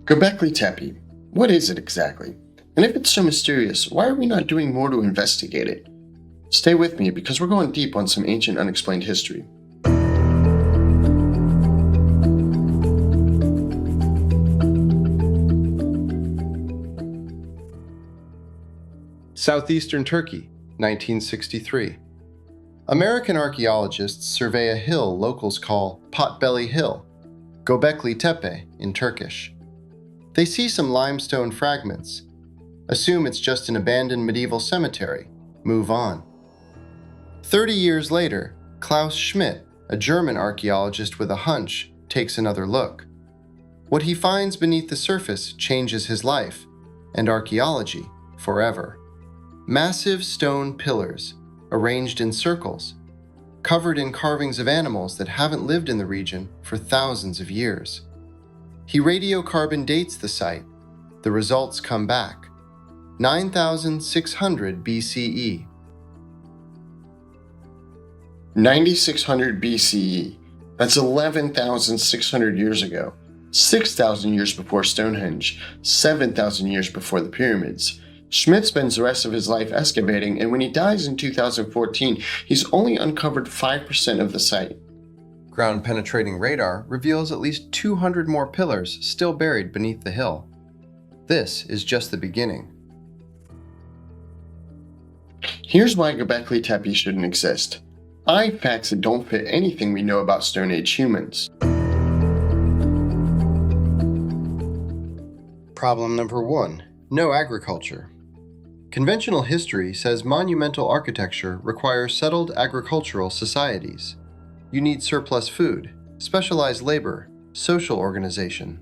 Göbekli Tepe. What is it exactly? And if it's so mysterious, why are we not doing more to investigate it? Stay with me because we're going deep on some ancient unexplained history. Southeastern Turkey, 1963. American archaeologists survey a hill locals call Potbelly Hill, Gobekli Tepe in Turkish. They see some limestone fragments, assume it's just an abandoned medieval cemetery, move on. 30 years later, Klaus Schmidt, a German archaeologist with a hunch, takes another look. What he finds beneath the surface changes his life, and archaeology forever. Massive stone pillars, arranged in circles, covered in carvings of animals that haven't lived in the region for thousands of years. He radiocarbon dates the site. The results come back. 9,600 BCE. 9600 BCE. That's 11,600 years ago. 6,000 years before Stonehenge. 7,000 years before the pyramids. Schmidt spends the rest of his life excavating, and when he dies in 2014, he's only uncovered 5% of the site. Ground-penetrating radar reveals at least 200 more pillars still buried beneath the hill. This is just the beginning. Here's why Göbekli Tepe shouldn't exist. 5 facts that don't fit anything we know about Stone Age humans. Problem number 1. No agriculture. Conventional history says monumental architecture requires settled agricultural societies. You need surplus food, specialized labor, social organization.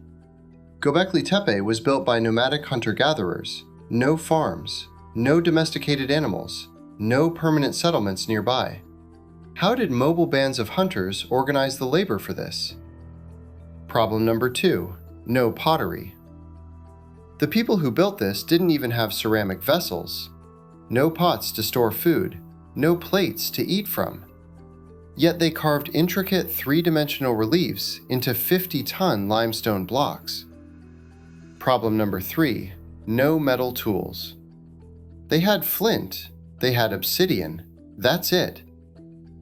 Gobekli Tepe was built by nomadic hunter-gatherers. No farms, no domesticated animals, no permanent settlements nearby. How did mobile bands of hunters organize the labor for this? Problem number 2. No pottery. The people who built this didn't even have ceramic vessels. No pots to store food, no plates to eat from. Yet they carved intricate three-dimensional reliefs into 50-ton limestone blocks. Problem number 3. No metal tools. They had flint, they had obsidian, that's it.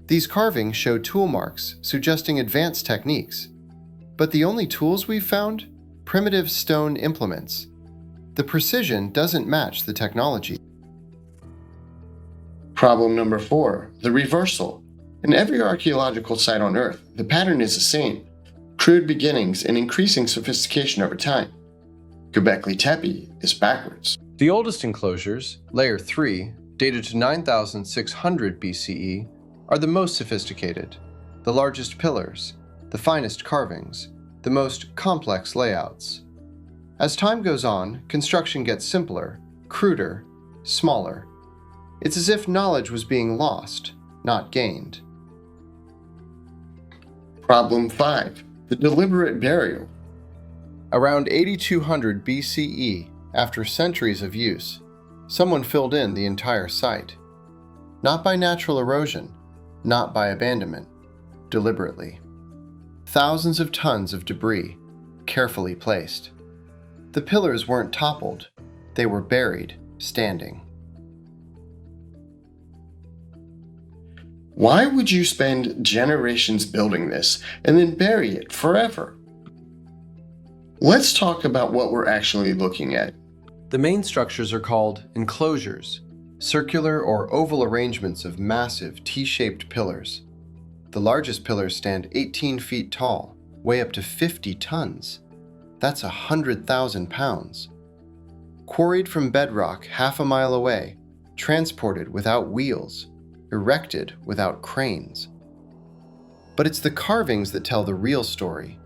These carvings show tool marks suggesting advanced techniques. But the only tools we've found? Primitive stone implements. The precision doesn't match the technology. Problem number 4. The reversal. In every archaeological site on Earth, the pattern is the same. Crude beginnings and increasing sophistication over time. Göbekli Tepe is backwards. The oldest enclosures, Layer 3, dated to 9,600 BCE, are the most sophisticated, the largest pillars, the finest carvings, the most complex layouts. As time goes on, construction gets simpler, cruder, smaller. It's as if knowledge was being lost, not gained. Problem 5. The deliberate burial. Around 8200 BCE, after centuries of use, someone filled in the entire site. Not by natural erosion, not by abandonment, deliberately. Thousands of tons of debris, carefully placed. The pillars weren't toppled, they were buried, standing. Why would you spend generations building this and then bury it forever? Let's talk about what we're actually looking at. The main structures are called enclosures, circular or oval arrangements of massive T-shaped pillars. The largest pillars stand 18 feet tall, weigh up to 50 tons. That's 100,000 pounds. Quarried from bedrock half a mile away, transported without wheels, erected without cranes. But it's the carvings that tell the real story.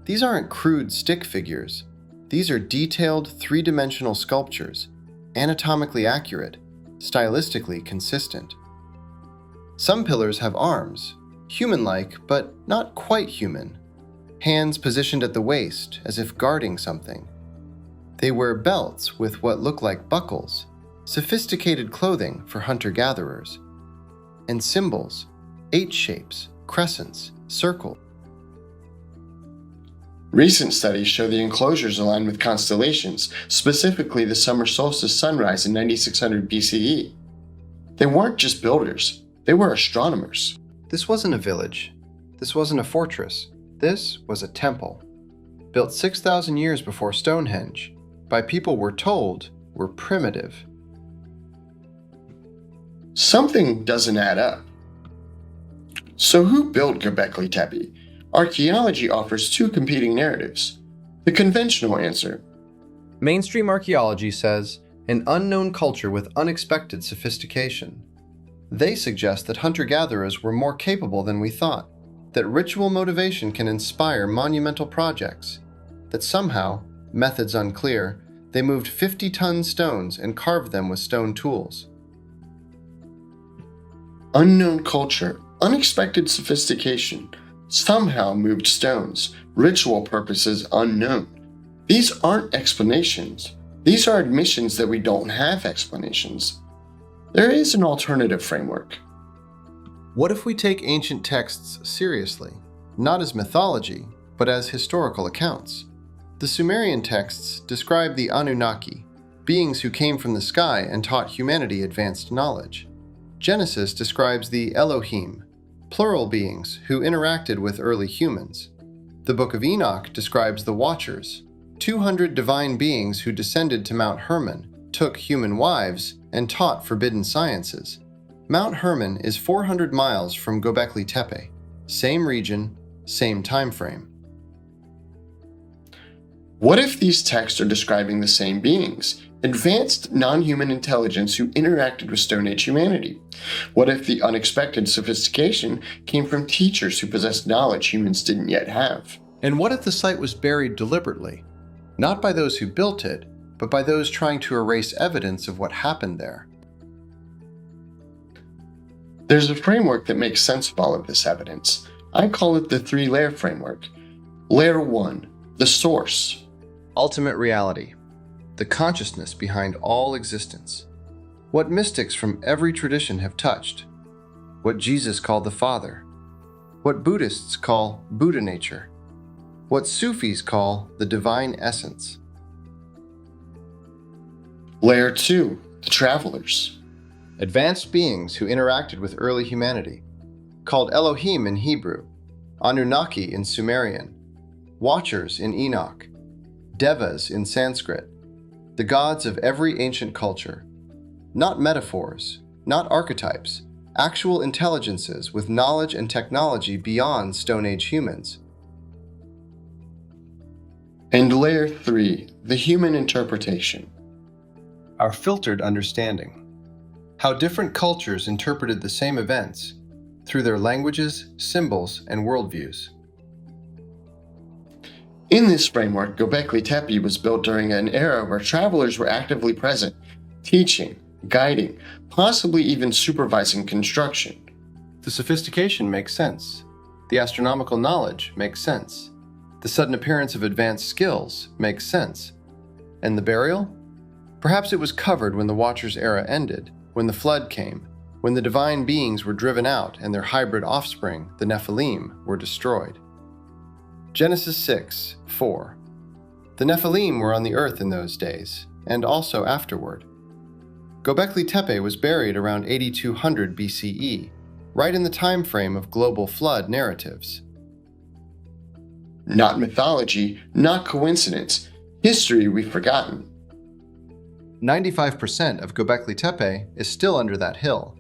These aren't crude stick figures. These are detailed three-dimensional sculptures, anatomically accurate, stylistically consistent. Some pillars have arms, human-like but not quite human. Hands positioned at the waist as if guarding something. They wear belts with what look like buckles, sophisticated clothing for hunter-gatherers. And symbols, H shapes, crescents, circles. Recent studies show the enclosures align with constellations, specifically the summer solstice sunrise in 9600 BCE. They weren't just builders, they were astronomers. This wasn't a village. This wasn't a fortress. This was a temple, built 6,000 years before Stonehenge, by people we're told were primitive. Something doesn't add up. So who built Göbekli Tepe? Archaeology offers two competing narratives. The conventional answer: Mainstream archaeology says an unknown culture with unexpected sophistication. They suggest that hunter-gatherers were more capable than we thought, that ritual motivation can inspire monumental projects, that somehow, methods unclear, they moved 50-ton stones and carved them with stone tools. Unknown culture, unexpected sophistication, somehow moved stones, ritual purposes unknown. These aren't explanations. These are admissions that we don't have explanations. There is an alternative framework. What if we take ancient texts seriously, not as mythology, but as historical accounts? The Sumerian texts describe the Anunnaki, beings who came from the sky and taught humanity advanced knowledge. Genesis describes the Elohim, plural beings who interacted with early humans. The Book of Enoch describes the Watchers, 200 divine beings who descended to Mount Hermon, took human wives, and taught forbidden sciences. Mount Hermon is 400 miles from Gobekli Tepe. Same region, same time frame. What if these texts are describing the same beings? Advanced non-human intelligence who interacted with Stone Age humanity? What if the unexpected sophistication came from teachers who possessed knowledge humans didn't yet have? And what if the site was buried deliberately? Not by those who built it, but by those trying to erase evidence of what happened there. There's a framework that makes sense of all of this evidence. I call it the three-layer framework. Layer 1, the source. Ultimate reality, the consciousness behind all existence. What mystics from every tradition have touched. What Jesus called the Father. What Buddhists call Buddha nature. What Sufis call the divine essence. Layer 2, the travelers. Advanced beings who interacted with early humanity, called Elohim in Hebrew, Anunnaki in Sumerian, Watchers in Enoch, Devas in Sanskrit, the gods of every ancient culture. Not metaphors, not archetypes, actual intelligences with knowledge and technology beyond Stone Age humans. And layer 3, the human interpretation. Our filtered understanding. How different cultures interpreted the same events through their languages, symbols, and worldviews. In this framework, Göbekli Tepe was built during an era where travelers were actively present, teaching, guiding, possibly even supervising construction. The sophistication makes sense. The astronomical knowledge makes sense. The sudden appearance of advanced skills makes sense. And the burial? Perhaps it was covered when the Watchers' era ended, when the flood came, when the divine beings were driven out and their hybrid offspring, the Nephilim, were destroyed. Genesis 6:4. The Nephilim were on the earth in those days, and also afterward. Gobekli Tepe was buried around 8200 BCE, right in the time frame of global flood narratives. Not mythology, not coincidence, history we've forgotten. 95% of Gobekli Tepe is still under that hill,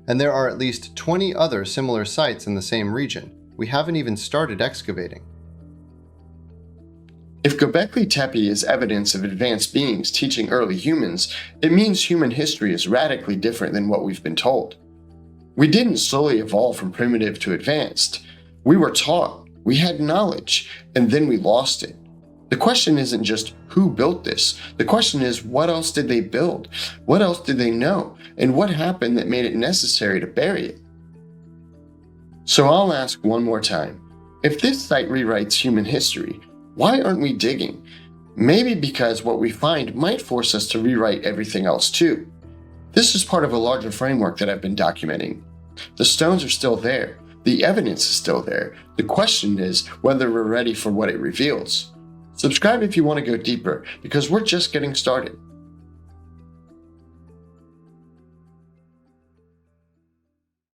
and there are at least 20 other similar sites in the same region. We haven't even started excavating. If Göbekli Tepe is evidence of advanced beings teaching early humans, it means human history is radically different than what we've been told. We didn't slowly evolve from primitive to advanced. We were taught, we had knowledge, and then we lost it. The question isn't just who built this. The question is, what else did they build? What else did they know? And what happened that made it necessary to bury it? So I'll ask one more time. If this site rewrites human history, why aren't we digging? Maybe because what we find might force us to rewrite everything else too. This is part of a larger framework that I've been documenting. The stones are still there. The evidence is still there. The question is whether we're ready for what it reveals. Subscribe if you want to go deeper, because we're just getting started.